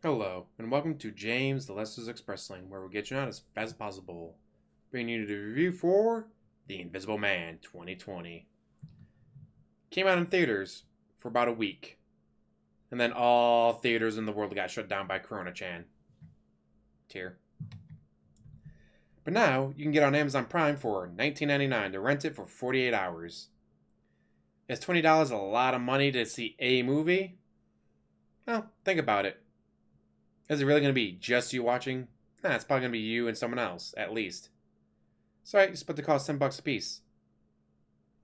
Hello, and welcome to James the Lester's Express Lane, where we'll get you out as fast as possible. Bringing you the review for The Invisible Man 2020. Came out in theaters for about a week, and then all theaters in the world got shut down by Corona-chan. Tear. But now, you can get on Amazon Prime for $19.99 to rent it for 48 hours. Is $20 a lot of money to see a movie? Well, think about it. Is it really going to be just you watching? Nah, it's probably going to be you and someone else, at least. So, right, you split the cost $10 a piece.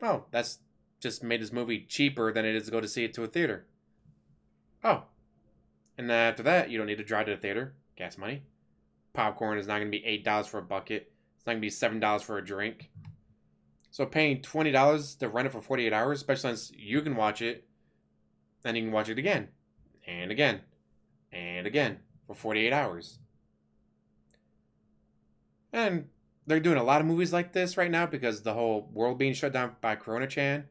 Oh, that's just made this movie cheaper than it is to go to see it to a theater. Oh. And after that, you don't need to drive to the theater. Gas money. Popcorn is not going to be $8 for a bucket. It's not going to be $7 for a drink. So paying $20 to rent it for 48 hours, especially since you can watch it, and you can watch it again, and again, and again, for 48 hours. And they're doing a lot of movies like this right now because the whole world being shut down by Corona-chan.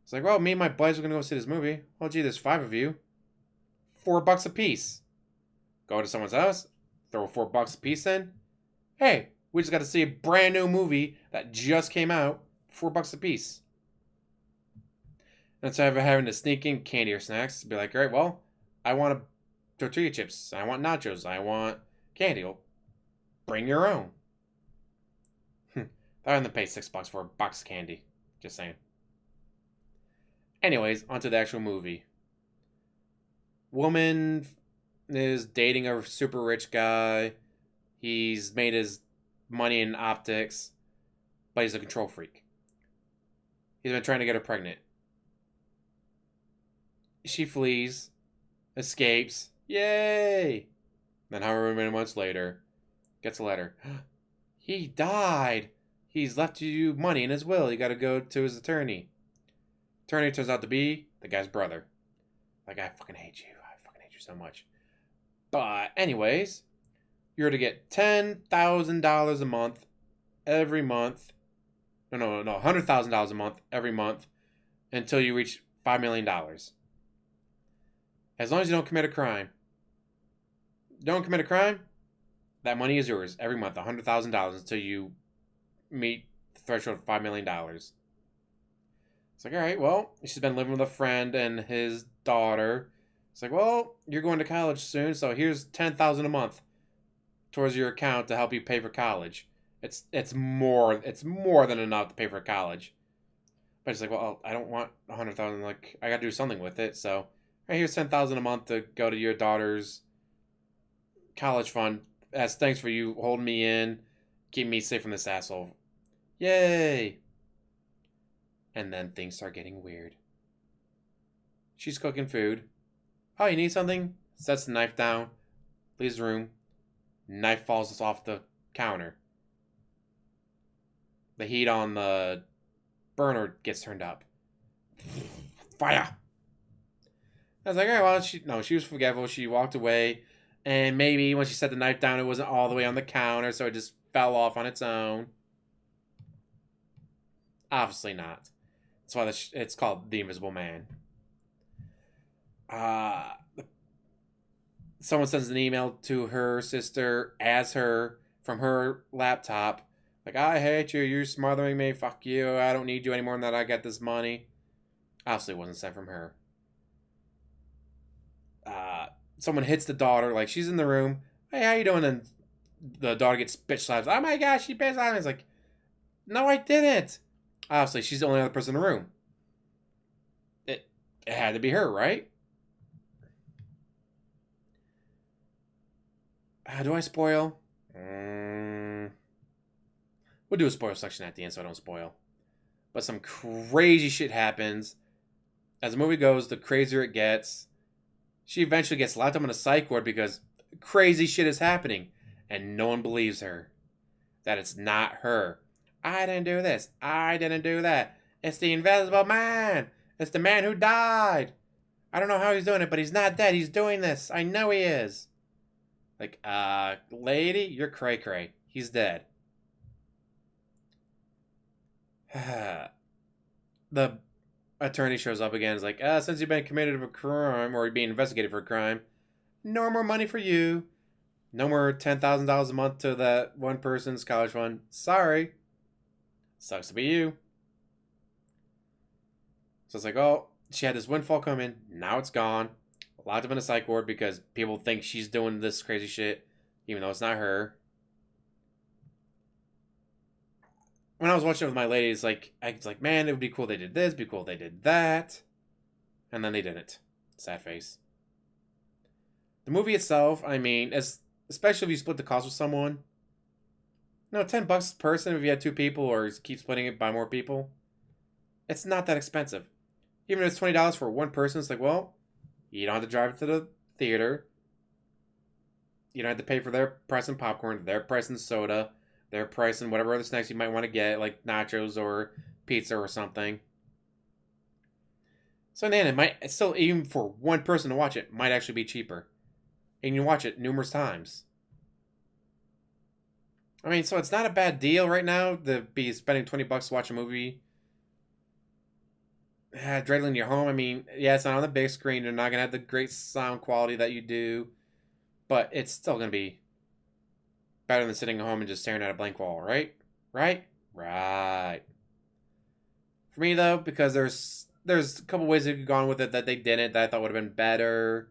It's like, well, me and my buddies are going to go see this movie. Oh, gee, there's 5 of you. $4 a piece. Go to someone's house, throw $4 a piece in. Hey, we just got to see a brand new movie that just came out. $4 a piece. And instead of having to sneak in candy or snacks, be like, all right, well, I want a tortilla chips. I want nachos. I want candy. Well, bring your own. They're going to pay $6 for a box of candy. Just saying. Anyways, onto the actual movie. Woman is dating a super rich guy. He's made his money in optics, but he's a control freak. He's been trying to get her pregnant. She flees, escapes. Yay! Then however many months later, gets a letter. He died. He's left you money in his will. You gotta go to his attorney. Attorney turns out to be the guy's brother. Like, I fucking hate you. I fucking hate you so much. But anyways, you're to get $10,000 a month every month. No, $100,000 a month every month until you reach $5 million. As long as you don't commit a crime. Don't commit a crime, that money is yours every month, $100,000 until you meet the threshold of $5 million. It's like, all right, well, she's been living with a friend and his daughter. It's like, well, you're going to college soon, so here's $10,000 a month towards your account to help you pay for college. It's more than enough to pay for college. But it's like, well, I don't want $100,000. Like, I got to do something with it. So, right, here's $10,000 a month to go to your daughter's college fund. As thanks for you holding me in, keeping me safe from this asshole. Yay! And then things start getting weird. She's cooking food. Oh, you need something? Sets the knife down. Leaves the room. Knife falls off the counter. The heat on the burner gets turned up. Fire! I was like, all right, well, she was forgetful. She walked away. And maybe when she set the knife down, it wasn't all the way on the counter, so it just fell off on its own. Obviously not. That's why it's called The Invisible Man. Someone sends an email to her sister as her from her laptop. Like, I hate you. You're smothering me. Fuck you. I don't need you anymore now that I got this money. Obviously, it wasn't sent from her. Someone hits the daughter, like she's in the room. Hey, how you doing? And the daughter gets bitch slapped. Oh my gosh, she bitch slapped me. It's like, no, I didn't. Obviously, she's the only other person in the room. It had to be her, right? Do I spoil? We'll do a spoil section at the end so I don't spoil. But some crazy shit happens. As the movie goes, the crazier it gets. She eventually gets locked up in a psych ward because crazy shit is happening. And no one believes her. That it's not her. I didn't do this. I didn't do that. It's the Invisible Man. It's the man who died. I don't know how he's doing it, but he's not dead. He's doing this. I know he is. Like, lady, you're cray-cray. He's dead. The attorney shows up again. Is like, since you've been committed of a crime or being investigated for a crime, no more money for you. No more $10,000 a month to that one person's college fund. Sorry. Sucks to be you. So it's like, oh, she had this windfall come in. Now it's gone. Locked up in a psych ward because people think she's doing this crazy shit, even though it's not her. When I was watching it with my ladies, I was like, man, it would be cool they did this, be cool they did that. And then they didn't. Sad face. The movie itself, I mean, especially if you split the cost with someone, $10 per person if you had two people or keep splitting it by more people, it's not that expensive. Even if it's $20 for one person, it's like, well, you don't have to drive to the theater. You don't have to pay for their price in popcorn, their price in soda, their price in whatever other snacks you might want to get, like nachos or pizza or something. So then it might still, even for one person to watch it, might actually be cheaper. And you watch it numerous times. I mean, so it's not a bad deal right now to be spending $20 to watch a movie. Directly in your home. I mean, yeah, it's not on the big screen. You're not going to have the great sound quality that you do. But it's still going to be better than sitting at home and just staring at a blank wall, right? Right? Right. For me, though, because there's a couple ways they could have gone with it that they didn't, that I thought would have been better.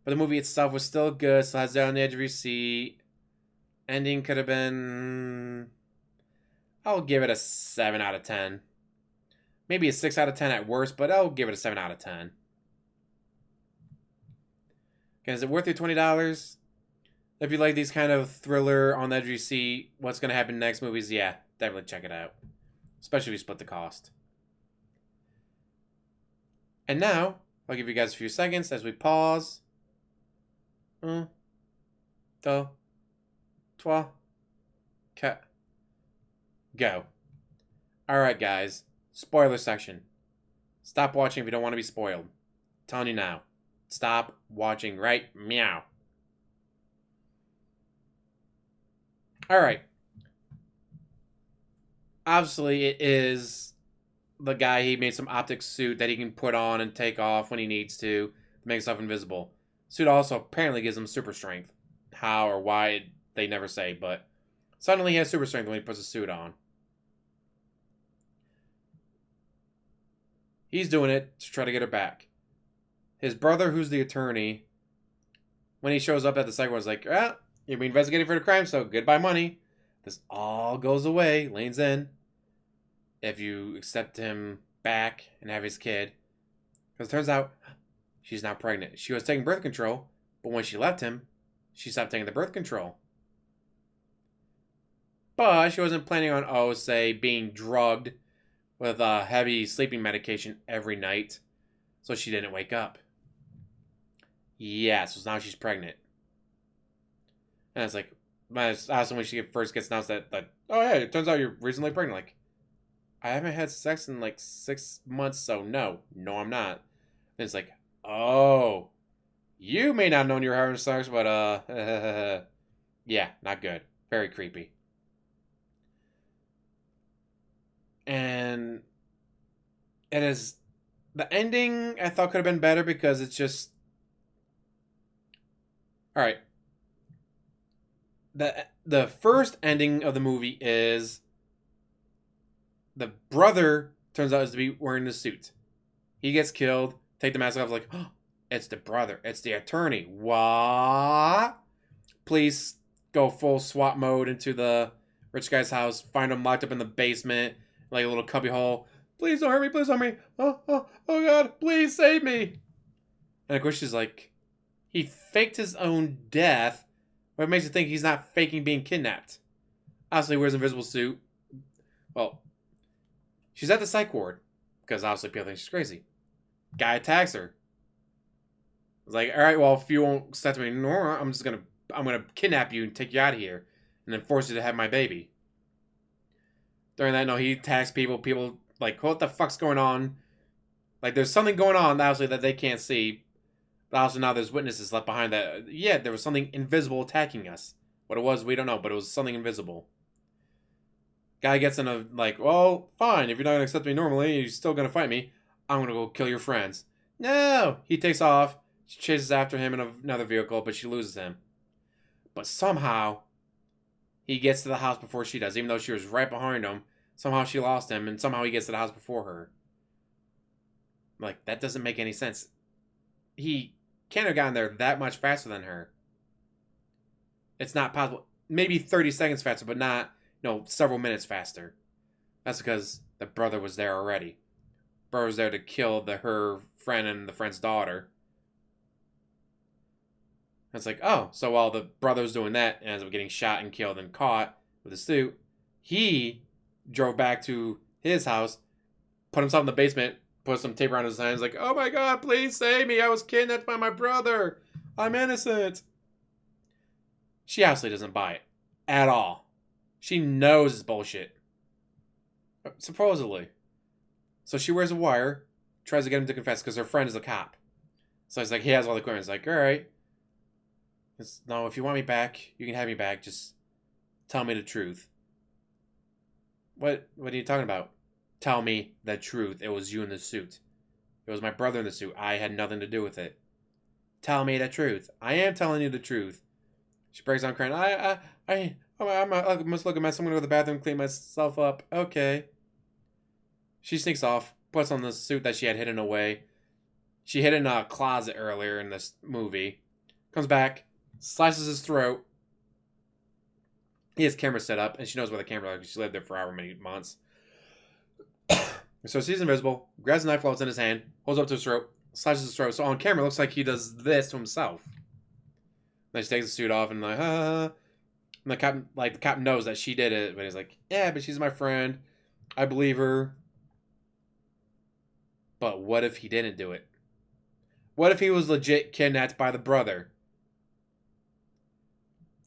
But the movie itself was still good, so has it on the edge of your seat. Ending could have been... I'll give it a 7 out of 10. Maybe a 6 out of 10 at worst, but I'll give it a 7 out of 10. Okay, is it worth your $20? If you like these kind of thriller, on the edge of your seat, what's going to happen next movies, yeah, definitely check it out. Especially if you split the cost. And now, I'll give you guys a few seconds as we pause. 1, 2, 3, 4. Go. Alright, guys. Spoiler section. Stop watching if you don't want to be spoiled. I'm telling you now. Stop watching right meow. Alright. Obviously, it is the guy, he made some optic suit that he can put on and take off when he needs to make himself invisible. Suit also apparently gives him super strength. How or why, they never say, but suddenly he has super strength when he puts a suit on. He's doing it to try to get her back. His brother, who's the attorney, when he shows up at the psych ward, is like, you'll be investigating for the crime, so goodbye money. This all goes away, leans in, if you accept him back and have his kid. Because it turns out, she's not pregnant. She was taking birth control, but when she left him, she stopped taking the birth control. But she wasn't planning on, say, being drugged with heavy sleeping medication every night, so she didn't wake up. Yeah, so now she's pregnant. And it's like, awesome when she first gets announced that, oh yeah, it turns out you're recently pregnant. Like, I haven't had sex in like 6 months, so no, I'm not. And it's like, oh, you may not have known you were having sex, but yeah, not good. Very creepy. And it is, the ending I thought could have been better because it's just, alright. The first ending of the movie is the brother turns out to be wearing the suit. He gets killed, take the mask off, like, oh, it's the brother, it's the attorney. What? Please go full SWAT mode into the rich guy's house, find him locked up in the basement, like a little cubby hole. Please don't hurt me, please don't hurt me. Oh God, please save me. And of course she's like, he faked his own death. What makes you think he's not faking being kidnapped? Obviously he wears an invisible suit. Well, she's at the psych ward, because obviously people think she's crazy. Guy attacks her. It's like, alright, well, if you won't accept me, I'm gonna kidnap you and take you out of here, and then force you to have my baby. During that, no, he attacks people. People, like, what the fuck's going on? Like, there's something going on, obviously, that they can't see. But also now there's witnesses left behind that, yeah, there was something invisible attacking us. What it was, we don't know, but it was something invisible. Guy gets in a, like, well, fine, if you're not going to accept me normally, you're still going to fight me, I'm going to go kill your friends. No! He takes off, She chases after him in another vehicle, but she loses him. But somehow, he gets to the house before she does, even though she was right behind him. Somehow she lost him, and somehow he gets to the house before her. Like, that doesn't make any sense. He can't have gotten there that much faster than her. It's not possible. Maybe 30 seconds faster, but not, several minutes faster. That's because the brother was there already. Brother was there to kill her friend and the friend's daughter. It's like, oh, so while the brother's doing that and ends up getting shot and killed and caught with a suit, he drove back to his house, put himself in the basement, put some tape around his hands, like, oh my god, please save me. I was kidnapped by my brother. I'm innocent. She obviously doesn't buy it at all. She knows it's bullshit. Supposedly. So she wears a wire, tries to get him to confess because her friend is a cop. So he's like, he has all the equipment. It's like, all right. No, if you want me back, you can have me back. Just tell me the truth. What are you talking about? Tell me the truth. It was you in the suit. It was my brother in the suit. I had nothing to do with it. Tell me the truth. I am telling you the truth. She breaks down crying. I must look a mess. I'm gonna go to the bathroom, clean myself up. Okay. She sneaks off, puts on the suit that she had hidden away. She hid in a closet earlier in this movie. Comes back, slices his throat. He has camera set up, and she knows where the camera is. She lived there for however many months. So she's invisible, grabs a knife while it's in his hand, holds up to his throat, slices his throat. So on camera, it looks like he does this to himself. Then she takes the suit off and like, ah. And the cop knows that she did it, but he's like, yeah, but she's my friend. I believe her. But what if he didn't do it? What if he was legit kidnapped by the brother?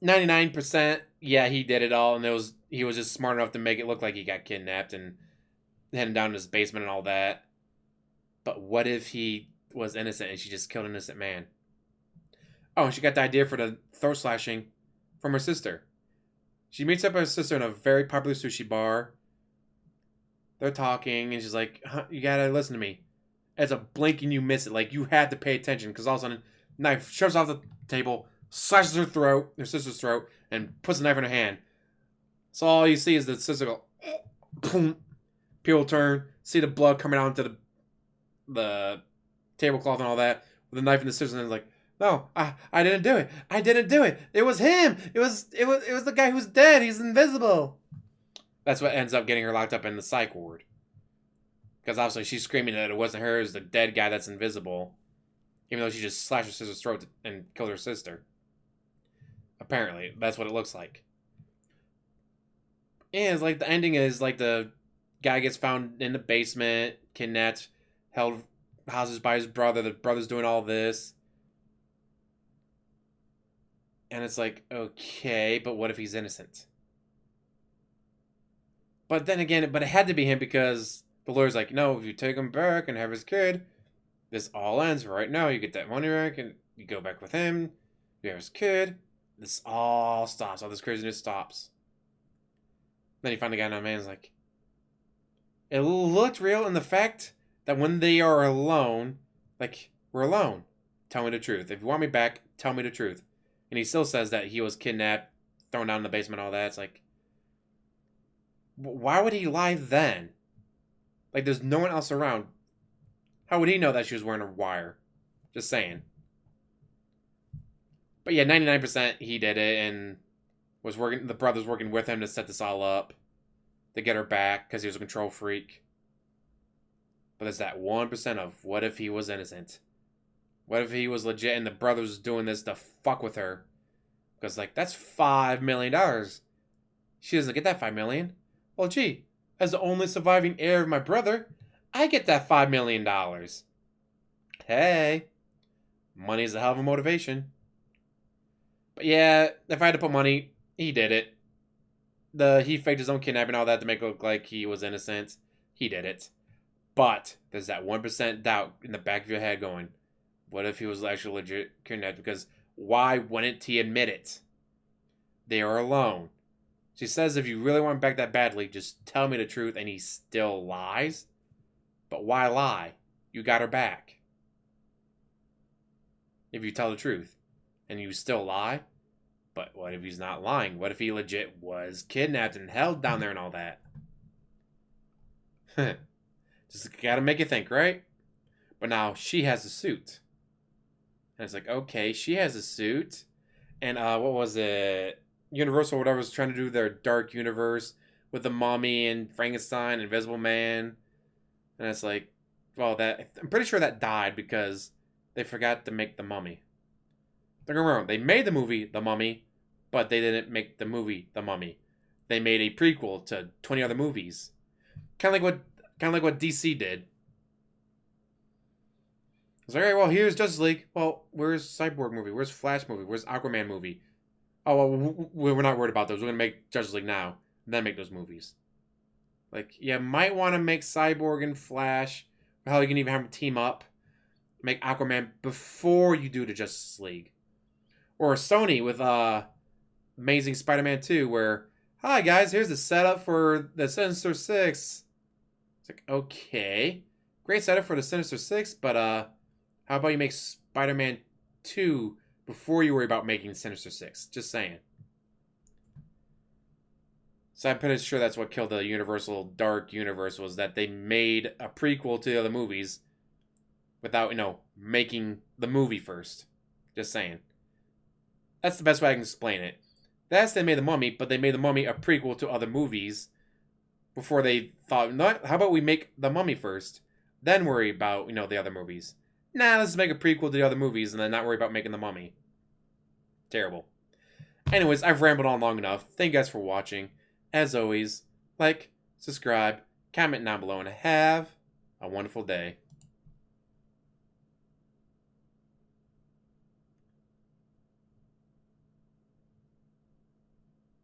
99%, yeah, he did it all, and he was just smart enough to make it look like he got kidnapped and heading down to his basement and all that. But what if he was innocent and she just killed an innocent man? Oh, and she got the idea for the throat slashing from her sister. She meets up with her sister in a very popular sushi bar. They're talking, and she's like, you gotta listen to me. As a blink and you miss it. Like, you had to pay attention, because all of a sudden, knife shoves off the table, slashes her sister's throat, and puts the knife in her hand. So all you see is the sister go, boom. People turn, see the blood coming out into the tablecloth and all that, with the knife and the scissors, and it's like, no, I didn't do it. I didn't do it. It was him. It was the guy who's dead. He's invisible. That's what ends up getting her locked up in the psych ward. Because obviously she's screaming that it wasn't her, it was the dead guy that's invisible. Even though she just slashed her sister's throat and killed her sister. Apparently, that's what it looks like. And it's like the ending is like the guy gets found in the basement, kidnapped, held hostage by his brother. The brother's doing all this. And it's like, okay, but what if he's innocent? But then again, it had to be him because the lawyer's like, no, if you take him back and have his kid, this all ends right now. You get that money back and you go back with him. You have his kid. This all stops. All this craziness stops. Then you find the guy now, man's like, it looked real in the fact that when they are alone, like, we're alone. Tell me the truth. If you want me back, tell me the truth. And he still says that he was kidnapped, thrown down in the basement, all that. It's like, why would he lie then? Like, there's no one else around. How would he know that she was wearing a wire? Just saying. But yeah, 99% he did it and was working. The brother's working with him to set this all up to get her back because he was a control freak. But there's that 1% of what if he was innocent? What if he was legit and the brother's doing this to fuck with her? Because, like, that's $5 million. She doesn't get that $5 million. Well, gee, as the only surviving heir of my brother, I get that $5 million. Hey, money's a hell of a motivation. But yeah, if I had to put money, he did it. He faked his own kidnapping and all that to make it look like he was innocent. He did it. But there's that 1% doubt in the back of your head going, what if he was actually legit kidnapped? Because why wouldn't he admit it? They are alone. She says if you really want him back that badly, just tell me the truth, and he still lies? But why lie? You got her back. if you tell the truth and you still lie. But what if he's not lying? What if he legit was kidnapped and held down there and all that? Just gotta make you think, right? But now she has a suit. And it's like, okay, she has a suit. And what was it? Universal or whatever was trying to do their dark universe with the Mummy and Frankenstein, Invisible Man. And it's like, well, that I'm pretty sure that died because they forgot to make the Mummy. Don't get me wrong, they made the movie The Mummy, but they didn't make the movie The Mummy. They made a prequel to 20 other movies. Kind of like what DC did. It's like, all right, well, here's Justice League. Well, where's Cyborg movie? Where's Flash movie? Where's Aquaman movie? Oh, well, we're not worried about those. We're going to make Justice League now, and then make those movies. Like, you might want to make Cyborg and Flash. Or hell, you can even have them team up. Make Aquaman before you do the Justice League. Or Sony with Amazing Spider-Man 2, where, hi, guys, here's the setup for the Sinister Six. It's like, okay. Great setup for the Sinister Six, but, how about you make Spider-Man 2 before you worry about making Sinister Six? Just saying. So I'm pretty sure that's what killed the Universal Dark Universe, was that they made a prequel to the other movies without, making the movie first. Just saying. That's the best way I can explain it. That's they made the Mummy, but they made the Mummy a prequel to other movies before they thought, how about we make the Mummy first, then worry about, the other movies. Nah, let's make a prequel to the other movies and then not worry about making the Mummy. Terrible. Anyways, I've rambled on long enough. Thank you guys for watching. As always, like, subscribe, comment down below, and have a wonderful day.